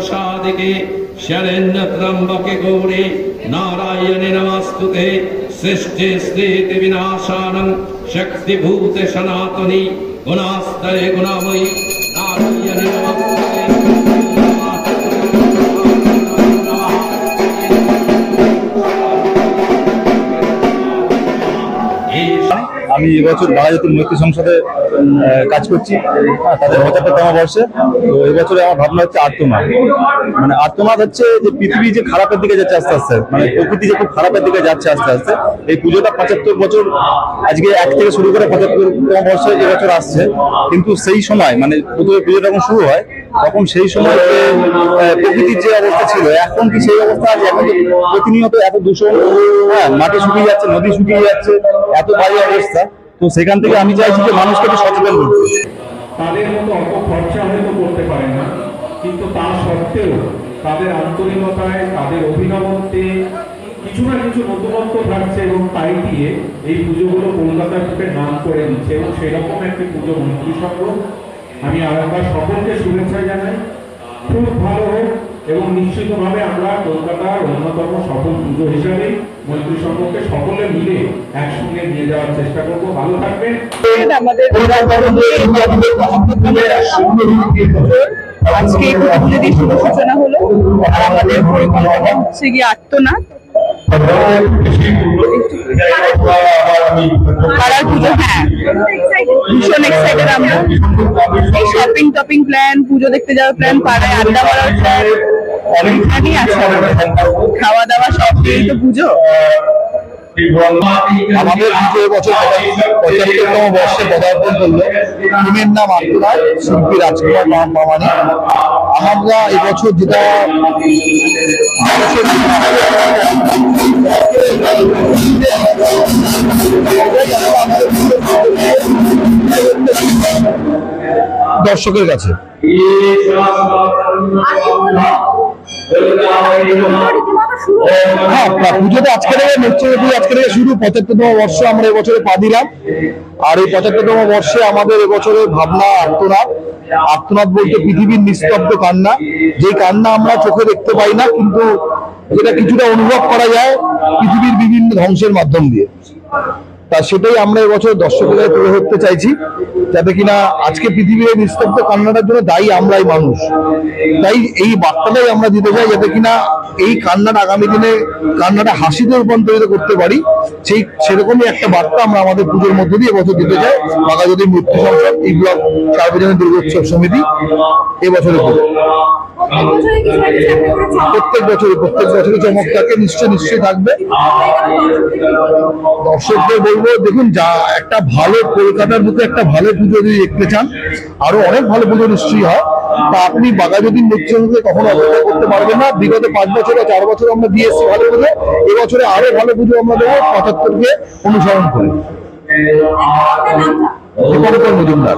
साधिके शरण्य त्र्यंबके गौरी नारायणे नमस्तुते सृष्टि स्थिति विनाशानं शक्तिभूते सनातनी गुणास्तये गुणामयी नारायणे नमस्तुते। আমি এবছর বাঘাযতীন মৈত্রী সংসদে কাজ করছি, তাদের ৭৫তম বর্ষে। তো এবছরে আমার ভাবনা হচ্ছে আর্তনাদ। মানে আর্তনাদ হচ্ছে যে পৃথিবী যে খারাপের দিকে যাচ্ছে আস্তে আস্তে, মানে প্রকৃতি যে খুব খারাপের দিকে যাচ্ছে আস্তে আস্তে। এই পুজোটা ৭৫ বছর, আজকে ১ থেকে শুরু করে ৭৫তম বর্ষে এবছর আসছে। কিন্তু সেই সময় মানে প্রথমে পুজোটা যখন শুরু হয় তখন সেই সময় প্রকৃতির যে অবস্থা ছিল, এখন কি সেই অবস্থা আছে? এখন প্রতিনিয়ত এত দূষণ, মাটি শুকিয়ে যাচ্ছে, নদী শুকিয়ে যাচ্ছে, এত বাজে অবস্থা। তো সেখান থেকে আমি চাইছি যে মানুষকে একটু সচেতন করতে। তাদের মতো অত খরচা হয়তো করতে পারে না, কিন্তু তা সত্ত্বেও তাদের আন্তরিকতায়, তাদের অভিনবত্বে কিছু না কিছু নতুনত্ব থাকছে এবং তাই দিয়ে এই পুজোগুলো কলকাতার বুকে নাম করে দিচ্ছে। এবং সেরকম একটি পুজো মৈত্রী সংঘ। আমি আরেকবার সকলকে শুভেচ্ছা জানাই, খুব ভালো হোক। এবং নিশ্চিতভাবে আমরা কলকাতার অন্যতম সফল পুজো হিসাবে মৈত্রী সংঘকে সকলে মিলে একসঙ্গে নিয়ে যাওয়ার চেষ্টা করবো। ভালো থাকবেন। আজকে পুজো দিয়ে শুভ সূচনা হলো। আমাদের পরিকল্পনা হচ্ছে গিয়ে আর্তনাদ পাড়ার পুজো। হ্যাঁ, ভীষণ এক্সাইটেড আমরা। এই শপিং টপিং প্ল্যান, পুজো দেখতে যাওয়ার প্ল্যান, পাড়ায় আড্ডা মারার প্ল্যান, অনেকখানি আছে আমাদের। খাওয়া দাওয়া সব দিয়েই তো পুজো। আমাদের পুজো এবছর ৭৫তম বর্ষে পদার্পণ করলো। টিমের নাম আর্তনাদ, শিল্পী রাজকুমার মামানি। আমরা এবছর যেটা দর্শকের কাছে পুজোতে আজকে থেকে আজকে থেকে শুরু। ৭৫তম বর্ষ আমরা এবছরে পা দিলাম। আর এই ৭৫তম বর্ষে আমাদের এবছরে ভাবনা আর্তনাদ। আর্তনাদ বলতে পৃথিবীর নিস্তব্ধ কান্না, যে কান্না আমরা চোখে দেখতে পাই না, কিন্তু যেটা কিছুটা অনুভব করা যায় পৃথিবীর বিভিন্ন ধ্বংসের মাধ্যম দিয়ে। তা সেটাই আমরা এবছর দর্শকদের তুলে ধরতে চাইছি, যাতে কিনা আজকে পৃথিবীর নিস্তব্ধ কান্নাটার জন্য দায়ী আমরাই মানুষ। তাই এই বার্তাটাই আমরা দিতে চাই, যাতে কিনা এই কান্নাটা আগামী দিনে কান্নাটা হাসিতে রূপান্তরিত করতে পারি। সেরকমই একটা বার্তা আমরা আমাদের পুজোর মধ্য দিয়ে এবছর দিতে চাই। বাঘাযতীন মৈত্রী সংসদ, এই ব্লক সার্বজনীন দুর্গোৎসব সমিতি এবছরের পুজো। প্রত্যেক বছরই চমক থাকে, নিশ্চয়ই থাকবে। দর্শকদের বলবো, দেখুন, যা একটা ভালো কলকাতার বুকে একটা ভালো পুজো যদি দেখতে চান, আরো অনেক ভালো পুজো নিশ্চয়ই হয়। তা আপনি বাঘাযতীন মৈত্রী সংঘকে কখনো অপেক্ষা করতে পারবেন না। বিগত 5 বছর বা 4 বছর আমরা দিয়ে এসেছি ভালো পুজো। এবছরে আরো ভালো পুজো আমরা দেবো ৭৫কে অনুসরণ করে। দীপঙ্কর মজুমদার।